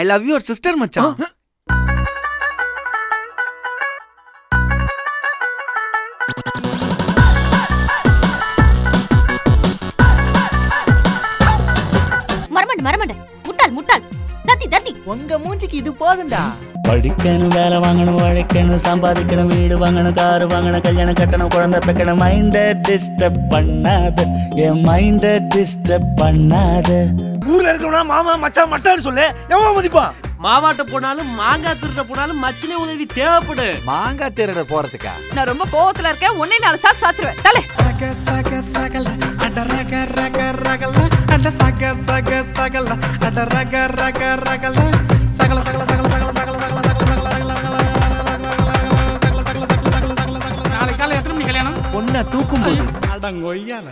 I love your sister மச்சான். மரமண்ட முட்டாள் முட்டாள் தத்தி தத்தி உங்க மூஞ்சிக்கு இது போதும்டா. படிக்கணும், வேலை வாங்கணும், உழைக்கணும், சம்பாதிக்கணும், வீடு வாங்கணும், காரு வாங்கணும், கல்யாணம் கட்டணும், குழந்தை பெக்கணும். மைண்ட டிஸ்டர்ப் பண்ணாத, என் மைண்ட டிஸ்டர்ப் பண்ணாத. ஊர்ல இருக்கவனா மாமா மச்சான் மட்டான்னு சொல்லு, எவ்வளவு மதிப்பான்? மாவாட்ட போனாலும் மாங்காய் திருட போனாலும் மச்சினே உதவி தேவைப்படு. மாங்காய் திருட போறதுக்கா? நான் ரொம்ப கோவத்துல இருக்கேன். ஒன்னே 4 சாத்து சாத்துருவேன். தலை சக சக சகல அட ரக ரக ரகல அட சக சக சகல அட ரக ரக ரகல சகல சகல சகல சகல சகல சகல நாளைக்கு காலை எத்தனை மணி கல்யாணம்? பொண்ணை தூக்கும் போது அடங்கொய்யால